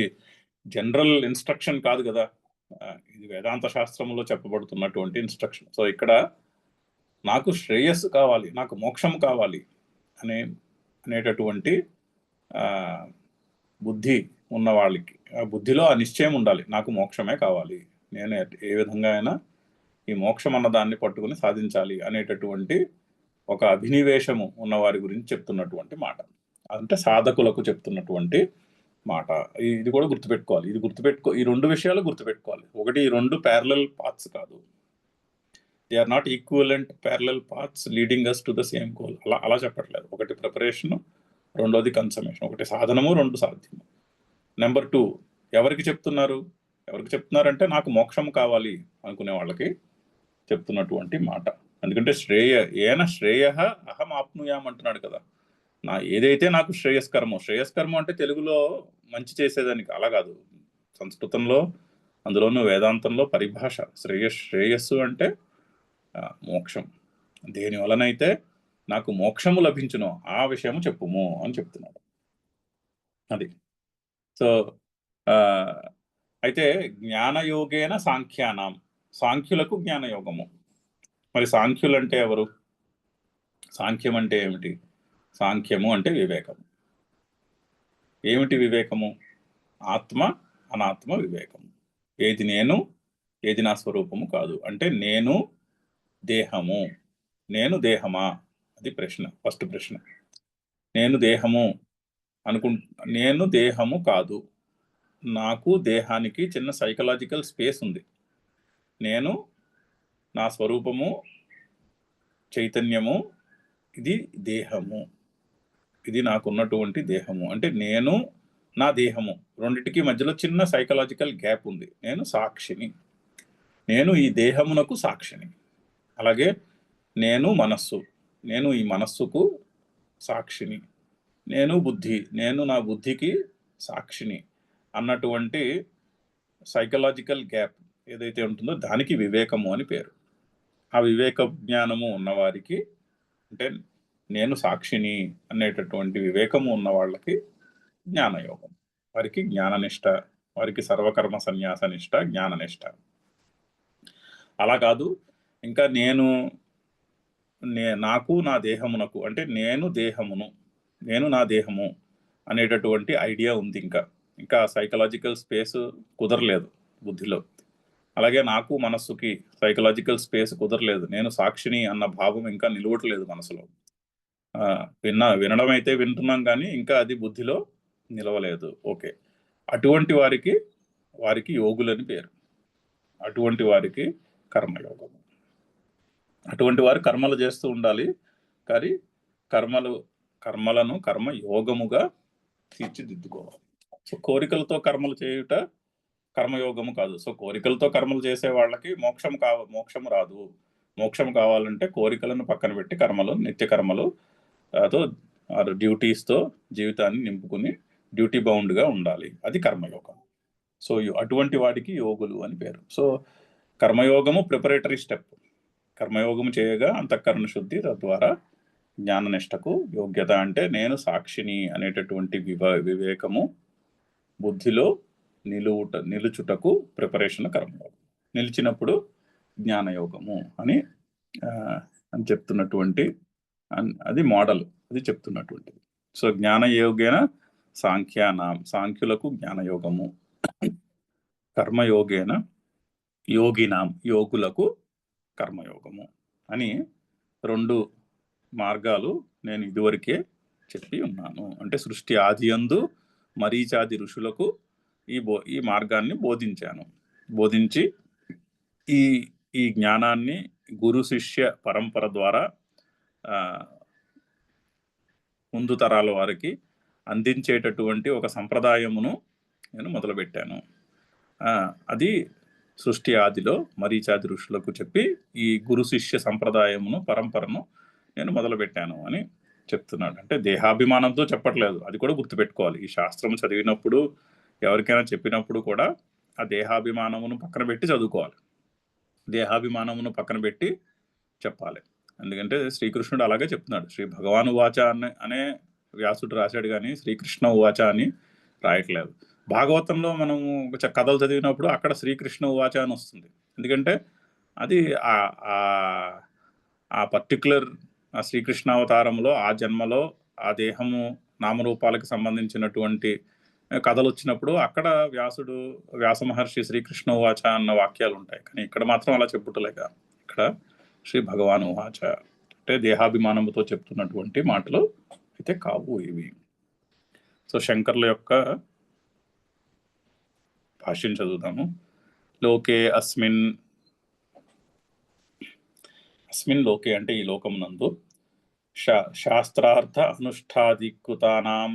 జనరల్ ఇన్స్ట్రక్షన్ కాదు కదా, ఇది వేదాంత శాస్త్రంలో చెప్పబడుతున్నటువంటి ఇన్స్ట్రక్షన్. సో ఇక్కడ నాకు శ్రేయస్సు కావాలి, నాకు మోక్షం కావాలి అనేటటువంటి బుద్ధి ఉన్న వాళ్ళకి, ఆ బుద్ధిలో ఆ నిశ్చయం ఉండాలి, నాకు మోక్షమే కావాలి, నేను ఏ విధంగా అయినా ఈ మోక్షం అన్న దాన్ని పట్టుకుని సాధించాలి అనేటటువంటి ఒక అభినివేశము ఉన్న వారి గురించి చెప్తున్నటువంటి మాట, అంటే సాధకులకు చెప్తున్నటువంటి మాట. ఇది కూడా గుర్తుపెట్టుకోవాలి, ఈ 2 విషయాలు గుర్తుపెట్టుకోవాలి. ఒకటి, ఈ 2 ప్యారలల్ పాత్స్ కాదు, they are not equivalent parallel paths leading us to the same goal. అలా చెప్పట్లేదు. ఒకటి ప్రిపరేషన్, రెండోది కన్సమేషన్. ఒకటి సాధనము, 2 సాధ్యము. నెంబర్ 2, ఎవరికి చెప్తున్నారంటే నాకు మోక్షం కావాలి అనుకునే వాళ్ళకి చెప్తున్నటువంటి మాట. ఎందుకంటే శ్రేయ అహం ఆప్నుయాం అంటున్నాడు కదా, ఏదైతే నాకు శ్రేయస్కరము అంటే తెలుగులో మంచి చేసేదానికి అలా కాదు, సంస్కృతంలో అందులోనూ వేదాంతంలో పరిభాష శ్రేయస్సు అంటే మోక్షం. దేని వలనైతే నాకు మోక్షము లభించునో ఆ విషయము చెప్పుము అని చెప్తున్నాడు. అది. సో అయితే జ్ఞానయోగేన సాంఖ్యానాం, సాంఖ్యులకు జ్ఞానయోగము. మరి సాంఖ్యులు అంటే ఎవరు? సాంఖ్యం అంటే ఏమిటి? సాంఖ్యము అంటే వివేకము. ఏమిటి వివేకము? ఆత్మ అనాత్మ వివేకము. ఏది నేను, ఏది నా స్వరూపము కాదు. అంటే నేను దేహము, నేను దేహమా? అది ప్రశ్న, ఫస్ట్ ప్రశ్న. నేను దేహము నేను దేహము కాదు, నాకు దేహానికి చిన్న సైకలాజికల్ స్పేస్ ఉంది. నేను నా స్వరూపము చైతన్యము, ఇది దేహము, ఇది నాకున్నటువంటి దేహము. అంటే నేను నా దేహము రెండిటికి మధ్యలో చిన్న సైకలాజికల్ గ్యాప్ ఉంది. నేను సాక్షిని, నేను ఈ దేహమునకు సాక్షిని. అలాగే నేను మనస్సు, నేను ఈ మనస్సుకు సాక్షిని. నేను బుద్ధి, నేను నా బుద్ధికి సాక్షిని అన్నటువంటి సైకలాజికల్ గ్యాప్ ఏదైతే ఉంటుందో దానికి వివేకము అని పేరు. ఆ వివేక జ్ఞానము ఉన్నవారికి, అంటే నేను సాక్షిని అనేటటువంటి వివేకము ఉన్న వాళ్ళకి జ్ఞానయోగం, వారికి జ్ఞాననిష్ట, వారికి సర్వకర్మ సన్యాస నిష్ట, జ్ఞాననిష్ట. అలా కాదు, ఇంకా నాకు నా దేహమునకు, అంటే నేను దేహమును, నేను నా దేహము అనేటటువంటి ఐడియా ఉంది. ఇంకా సైకలాజికల్ స్పేస్ కుదరలేదు బుద్ధిలో. అలాగే నాకు మనస్సుకి సైకలాజికల్ స్పేస్ కుదరలేదు. నేను సాక్షిని అన్న భావం ఇంకా నిలవట్లేదు మనసులో. వినడం అయితే వింటున్నాం కానీ ఇంకా అది బుద్ధిలో నిలవలేదు. ఓకే, అటువంటి వారికి యోగులని పేరు. అటువంటి వారికి కర్మయోగం. అటువంటి వారు కర్మలు చేస్తూ ఉండాలి, కానీ కర్మలను కర్మయోగముగా తీర్చిదిద్దుకోవాలి. సో కోరికలతో కర్మలు చేయుట కర్మయోగము కాదు. సో కోరికలతో కర్మలు చేసే వాళ్ళకి మోక్షము రాదు. మోక్షం కావాలంటే కోరికలను పక్కన పెట్టి నిత్య కర్మలు డ్యూటీస్తో జీవితాన్ని నింపుకుని డ్యూటీ బౌండ్గా ఉండాలి. అది కర్మయోగం. సో అటువంటి వాడికి యోగులు అని పేరు. సో కర్మయోగము ప్రిపరేటరీ స్టెప్. కర్మయోగము చేయగా అంతఃకరణ శుద్ధి, తద్వారా జ్ఞాననిష్టకు యోగ్యత. అంటే నేను సాక్షిని అనేటటువంటి వివేకము బుద్ధిలో నిలుచుటకు ప్రిపరేషన్ కర్మయోగం. నిలిచినప్పుడు జ్ఞానయోగము అని చెప్తున్నటువంటి, అది మోడల్, అది చెప్తున్నటువంటిది. సో జ్ఞానయోగేన సాంఖ్యులకు జ్ఞానయోగము, కర్మయోగేన యోగులకు కర్మయోగము అని 2 మార్గాలు నేను ఇదివరకే చెప్పి ఉన్నాను. అంటే సృష్టి ఆదియందు మరీచాది ఋషులకు ఈ మార్గాన్ని బోధించి ఈ జ్ఞానాన్ని గురు శిష్య పరంపర ద్వారా ముందు తరాల వారికి అందించేటటువంటి ఒక సంప్రదాయమును నేను మొదలుపెట్టాను. అది సృష్టి ఆదిలో మరీచాది ఋషులకు చెప్పి ఈ గురు శిష్య సంప్రదాయమును, పరంపరను నేను మొదలుపెట్టాను అని చెప్తున్నాడు. అంటే దేహాభిమానంతో చెప్పట్లేదు, అది కూడా గుర్తుపెట్టుకోవాలి. ఈ శాస్త్రం చదివినప్పుడు, ఎవరికైనా చెప్పినప్పుడు కూడా ఆ దేహాభిమానమును పక్కన పెట్టి చదువుకోవాలి. దేహాభిమానమును పక్కన పెట్టి చెప్పాలి. ఎందుకంటే శ్రీకృష్ణుడు అలాగే చెప్తున్నాడు. శ్రీ భగవాను వాచ అనే వ్యాసుడు రాశాడు, కానీ శ్రీకృష్ణ ఉవాచ అని రాయట్లేదు. భాగవతంలో మనము కథలు చదివినప్పుడు అక్కడ శ్రీకృష్ణ ఉవాచ అని వస్తుంది. ఎందుకంటే అది ఆ పర్టికులర్ ఆ శ్రీకృష్ణావతారంలో, ఆ జన్మలో, ఆ దేహము నామరూపాలకు సంబంధించినటువంటి కథలు వచ్చినప్పుడు అక్కడ వ్యాస మహర్షి శ్రీకృష్ణ ఉవాచ అన్న వాక్యాలు ఉంటాయి. కానీ ఇక్కడ మాత్రం అలా చెప్పుటలేక ఇక్కడ శ్రీ భగవాన్ ఉవాచ అంటే దేహాభిమానముతో చెప్తున్నటువంటి మాటలు అయితే కావు ఇవి. సో శంకర్ల యొక్క భాష్యం చదువుతాము. లోకే అస్మిన్ లోకే అంటే ఈ లోకమునందు శాస్త్రార్థ అనుష్ఠాధికృతానాం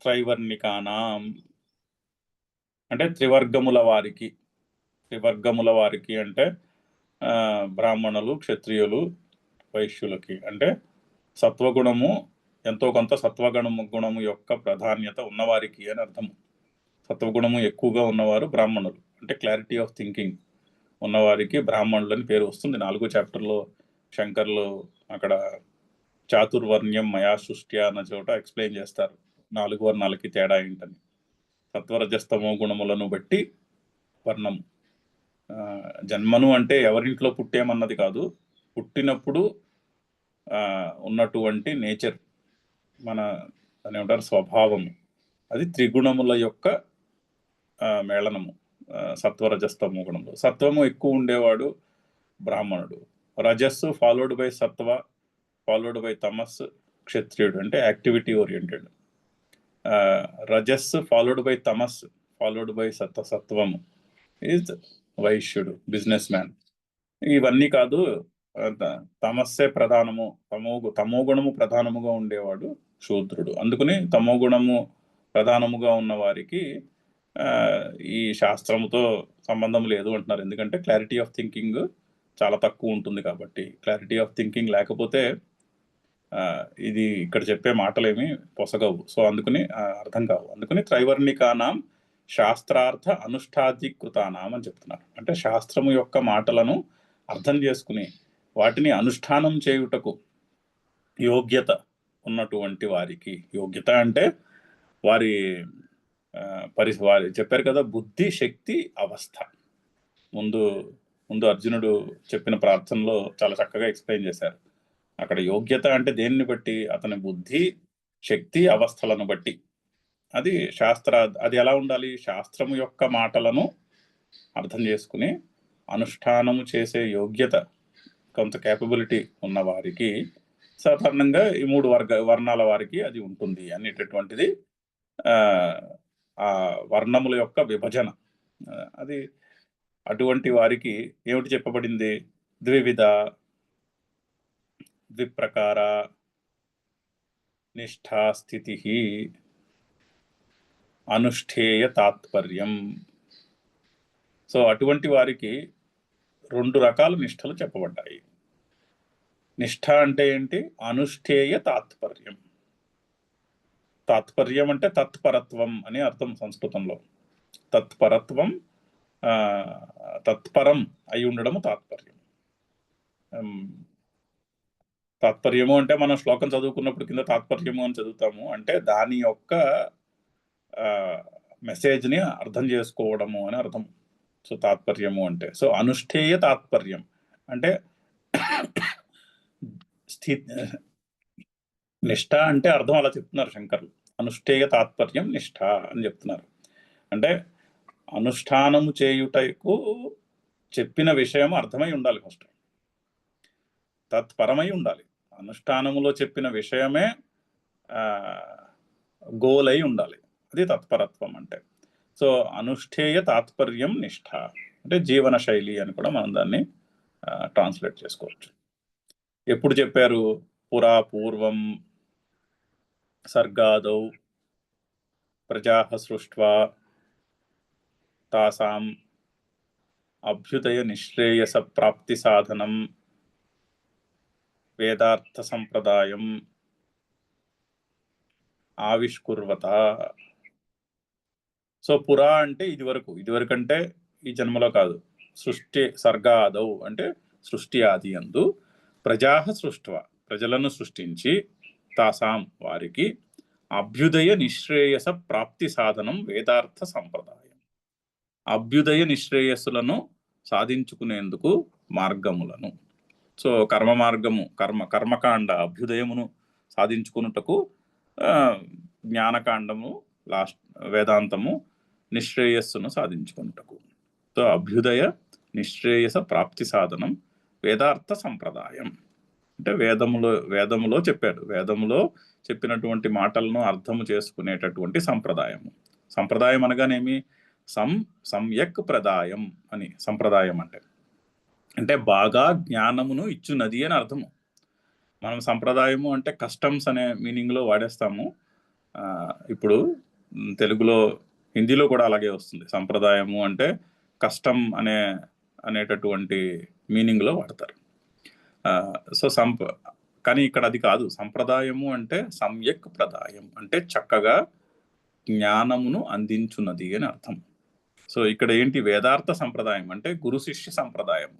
త్రైవర్ణికానాం అంటే త్రివర్గముల వారికి అంటే బ్రాహ్మణులు, క్షత్రియులు, వైశ్యులకి, అంటే సత్వగుణము ఎంతో కొంత గుణము యొక్క ప్రాధాన్యత ఉన్నవారికి అని అర్థము. సత్వగుణము ఎక్కువగా ఉన్నవారు బ్రాహ్మణులు, అంటే క్లారిటీ ఆఫ్ థింకింగ్ ఉన్నవారికి బ్రాహ్మణులు అని పేరు వస్తుంది. 4వ చాప్టర్లో శంకర్లు అక్కడ చాతుర్వర్ణ్యం మయా సృష్ట్యా అన్న చోట ఎక్స్ప్లెయిన్ చేస్తారు 4 వర్ణాలకి తేడా ఏంటని. సత్వరజస్తమో గుణములను బట్టి వర్ణము. జన్మను అంటే ఎవరింట్లో పుట్టేమన్నది కాదు, పుట్టినప్పుడు ఉన్నటువంటి నేచర్, దాని ఏమంటారు, స్వభావము, అది త్రిగుణముల యొక్క మేళనము. సత్వరజస్తమో గుణములు. సత్వము ఎక్కువ ఉండేవాడు బ్రాహ్మణుడు, రజస్సు ఫాలోడ్ బై సత్వ, ఫాలోడ్ బై తమస్ క్షత్రియుడు అంటే యాక్టివిటీ ఓరియంటెడ్. రజస్ ఫాలోడ్ బై తమస్ ఫాలోడ్ బై సత్వము ఈజ్ వైశ్యుడు, బిజినెస్ మ్యాన్. ఇవన్నీ కాదు, తమస్సే ప్రధానము, తమో గుణము ప్రధానముగా ఉండేవాడు శూద్రుడు. అందుకని తమో గుణము ప్రధానముగా ఉన్న వారికి ఈ శాస్త్రముతో సంబంధం లేదు అంటున్నారు. ఎందుకంటే క్లారిటీ ఆఫ్ థింకింగ్ చాలా తక్కువ ఉంటుంది కాబట్టి. క్లారిటీ ఆఫ్ థింకింగ్ లేకపోతే ఇది ఇక్కడ చెప్పే మాటలేమి పొసగవు. సో అందుకని అర్థం కావు. అందుకని త్రైవర్ణికానాం శాస్త్రార్థ అనుష్ఠాధికృతానాం అని చెప్తున్నారు. అంటే శాస్త్రము యొక్క మాటలను అర్థం చేసుకుని వాటిని అనుష్ఠానం చేయుటకు యోగ్యత ఉన్నటువంటి వారికి, యోగ్యత అంటే వారి వారి చెప్పారు కదా, బుద్ధి, శక్తి, అవస్థ. ముందు అర్జునుడు చెప్పిన ప్రార్థనలో చాలా చక్కగా ఎక్స్ప్లెయిన్ చేశారు. అక్కడ యోగ్యత అంటే దేనిని బట్టి? అతని బుద్ధి, శక్తి, అవస్థలను బట్టి. అది అది ఎలా ఉండాలి? శాస్త్రము యొక్క మాటలను అర్థం చేసుకుని అనుష్ఠానము చేసే యోగ్యత, కొంత కేపబిలిటీ ఉన్న వారికి సాధారణంగా ఈ 3 వర్ణాల వారికి అది ఉంటుంది అనేటటువంటిది ఆ వర్ణముల యొక్క విభజన. అది అటువంటి వారికి ఏమిటి చెప్పబడింది? ద్వివిధ, ద్విప్రకార, నిష్ఠాస్థితి, అనుష్ఠేయ తాత్పర్యం. సో అటువంటి వారికి 2 రకాల నిష్ఠలు చెప్పబడ్డాయి. నిష్ఠ అంటే ఏంటి? అనుష్ఠేయ తాత్పర్యం. తాత్పర్యం అంటే తత్పరత్వం అని అర్థం సంస్కృతంలో. తత్పరత్వం, తత్పరం అయి ఉండడము తాత్పర్యం. తాత్పర్యము అంటే మనం శ్లోకం చదువుకున్నప్పుడు కింద తాత్పర్యము అని చదువుతాము. అంటే దాని యొక్క మెసేజ్ని అర్థం చేసుకోవడము అని అర్థం. సో తాత్పర్యము అంటే, సో అనుష్ఠేయ తాత్పర్యం అంటే నిష్ఠ అంటే అర్థం అలా చెప్తున్నారు శంకర్లు. అనుష్ఠేయ తాత్పర్యం నిష్ఠ అని చెప్తున్నారు. అంటే అనుష్ఠానము చేయుటకు చెప్పిన విషయం అర్థమై ఉండాలి, ఫస్ట్ తత్పరమై ఉండాలి. అనుష్ఠానములో చెప్పిన విషయమే గోల్ అయి ఉండాలి. అది తత్పరత్వం అంటే. సో అనుష్ఠేయ తాత్పర్యం నిష్ఠ అంటే జీవన శైలి అని కూడా మనం దాన్ని ట్రాన్స్లేట్ చేసుకోవచ్చు. ఎప్పుడు చెప్పారు? పురా పూర్వం సర్గాదౌ ప్రజాః సృష్ట్వా తాసాం అభ్యుదయ నిశ్రేయస ప్రాప్తి సాధనం వేదార్థ సంప్రదాయం ఆవిష్కుర్వత. సో పురా అంటే ఇదివరకు అంటే ఈ జన్మలో కాదు. సృష్టి సర్గాదౌ అంటే సృష్టి ఆది యందు ప్రజాః సృష్ట్వా ప్రజలను సృష్టించి తాసాం వారికి అభ్యుదయ నిశ్రేయస ప్రాప్తి సాధనం వేదార్థ సంప్రదాయం. అభ్యుదయ నిశ్రేయస్సులను సాధించుకునేందుకు మార్గములను. సో కర్మ మార్గము, కర్మకాండ అభ్యుదయమును సాధించుకున్నటకు, జ్ఞానకాండము వేదాంతము నిశ్రేయస్సును సాధించుకున్నటకు. సో అభ్యుదయ నిశ్రేయస ప్రాప్తి సాధనం వేదార్థ సంప్రదాయం అంటే వేదములో చెప్పాడు. వేదములో చెప్పినటువంటి మాటలను అర్థము చేసుకునేటటువంటి సంప్రదాయము. సంప్రదాయం అనగానేమి? సమ్యక్ ప్రదాయం అని సంప్రదాయం అంటే బాగా జ్ఞానమును ఇచ్చున్నది అని అర్థము. మనం సంప్రదాయము అంటే కస్టమ్స్ అనే మీనింగ్లో వాడేస్తాము. ఇప్పుడు తెలుగులో, హిందీలో కూడా అలాగే వస్తుంది. సంప్రదాయము అంటే కస్టమ్ అనేటటువంటి మీనింగ్లో వాడతారు. సో కానీ ఇక్కడ అది కాదు. సంప్రదాయము అంటే సమ్యక్ ప్రదాయం అంటే చక్కగా జ్ఞానమును అందించున్నది అని అర్థం. సో ఇక్కడ ఏంటి? వేదార్థ సంప్రదాయం అంటే గురు శిష్య సంప్రదాయం.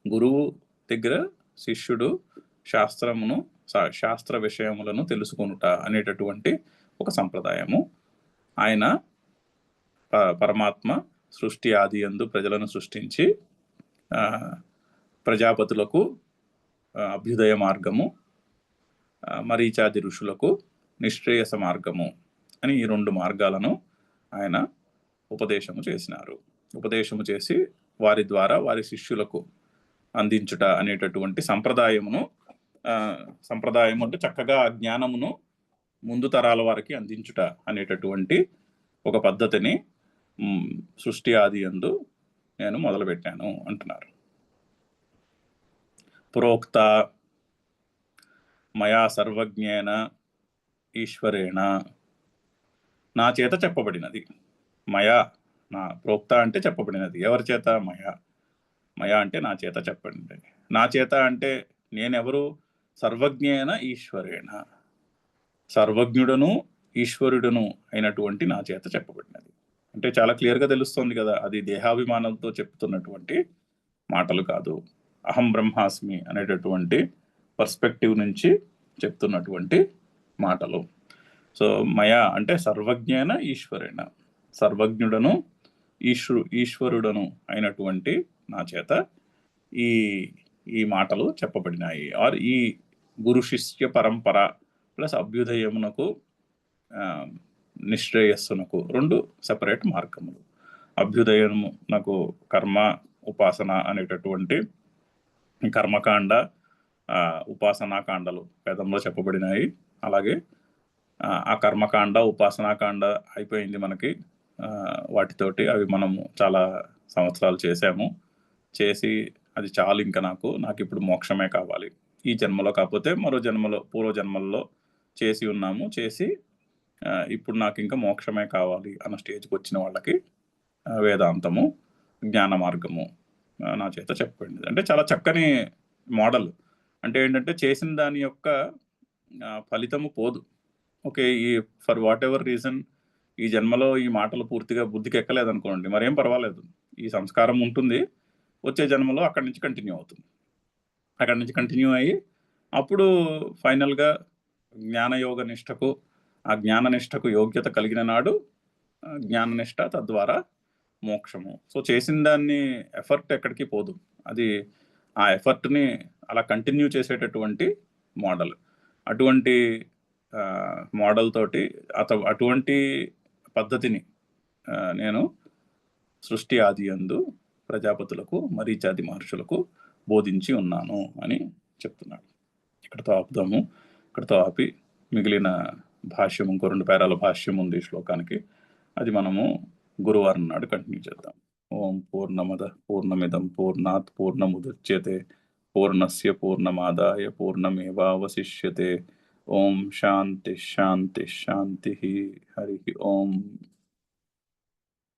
గురువు దగ్గర శిష్యుడు శాస్త్ర విషయములను తెలుసుకొనుట అనేటటువంటి ఒక సంప్రదాయము. ఆయన పరమాత్మ సృష్టి ఆది యందు ప్రజలను సృష్టించి ప్రజాపతులకు అభ్యుదయ మార్గము, మరీచాది ఋషులకు నిశ్రేయస మార్గము అని ఈ 2 మార్గాలను ఆయన ఉపదేశము చేసి వారి ద్వారా వారి శిష్యులకు అందించుట అనేటటువంటి సంప్రదాయమును సంప్రదాయం అంటే చక్కగా ఆ జ్ఞానమును ముందు తరాల వారికి అందించుట అనేటటువంటి ఒక పద్ధతిని సృష్టి ఆది యందు నేను మొదలుపెట్టాను అంటున్నారు. ప్రోక్త మయా సర్వజ్ఞేన ఈశ్వరేణ, నా చేత చెప్పబడినది. మయా, నా ప్రోక్త అంటే చెప్పబడినది. ఎవరి చేత? మయా. మయా అంటే నా చేత చెప్పండి. నా చేత అంటే నేనెవరు? సర్వజ్ఞేన ఈశ్వరేణ, సర్వజ్ఞుడను ఈశ్వరుడును అయినటువంటి నా చేత చెప్పబడినది. అంటే చాలా క్లియర్గా తెలుస్తోంది కదా, అది దేహాభిమానంతో చెప్తున్నటువంటి మాటలు కాదు, అహం బ్రహ్మాస్మి అనేటటువంటి పర్స్పెక్టివ్ నుంచి చెప్తున్నటువంటి మాటలు. సో మయా అంటే సర్వజ్ఞేన ఈశ్వరేణ, సర్వజ్ఞుడను ఈశ్వరుడను అయినటువంటి నా చేత ఈ ఈ మాటలు చెప్పబడినాయి. ఆర్ ఈ గురు శిష్య పరంపర ప్లస్ అభ్యుదయమునకు నిశ్రేయస్సునకు రెండు సెపరేట్ మార్గములు. అభ్యుదయమునకు కర్మ ఉపాసన అనేటటువంటి కర్మకాండ ఉపాసనాకాండలు వేదంలో చెప్పబడినాయి. అలాగే ఆ కర్మకాండ ఉపాసనాకాండ అయిపోయింది మనకి, వాటితోటి అవి మనము చాలా సంవత్సరాలు చేసి అది చాలు, ఇంకా నాకు ఇప్పుడు మోక్షమే కావాలి, ఈ జన్మలో కాకపోతే మరో జన్మలో పూర్వజన్మల్లో చేసి ఉన్నాము, చేసి ఇప్పుడు నాకు ఇంకా మోక్షమే కావాలి అన్న స్టేజ్కి వచ్చిన వాళ్ళకి వేదాంతము జ్ఞాన మార్గము నా చేత చెప్పండి. అంటే చాలా చక్కని మోడల్. అంటే ఏంటంటే చేసిన దాని యొక్క ఫలితము పోదు. ఓకే, ఈ ఫర్ వాట్ ఎవర్ రీజన్ ఈ జన్మలో ఈ మాటలు పూర్తిగా బుద్ధికి ఎక్కలేదనుకోండి, మరేం పర్వాలేదు, ఈ సంస్కారం ఉంటుంది, వచ్చే జన్మలో అక్కడి నుంచి కంటిన్యూ అయ్యి అప్పుడు ఫైనల్గా జ్ఞానయోగ నిష్టకు, ఆ జ్ఞాననిష్టకు యోగ్యత కలిగిన నాడు జ్ఞాననిష్ట, తద్వారా మోక్షము. సో చేసిన దాన్ని ఎఫర్ట్ ఎక్కడికి పోదు, అది ఆ ఎఫర్ట్ని అలా కంటిన్యూ చేసేటటువంటి మోడల్. అటువంటి మోడల్ తోటి అటువంటి పద్ధతిని నేను సృష్టి ఆది యందు ప్రజాపతులకు మరీచాది మహర్షులకు బోధించి ఉన్నాను అని చెప్తున్నాడు. ఇక్కడతో ఆపుదాము. ఇక్కడతో ఆపి మిగిలిన భాష్యం, ఇంకో 2 పేరాల భాష్యం ఉంది ఈ శ్లోకానికి, అది మనము గురువారం నాడు కంటిన్యూ చేద్దాం. ఓం పూర్ణమద పూర్ణమిదం పూర్ణాత్ పూర్ణముదచ్యతే పూర్ణస్య పూర్ణమాదాయ పూర్ణమేవావశిష్యతే. ఓం శాంతి శాంతి శాంతి. హరి ఓం.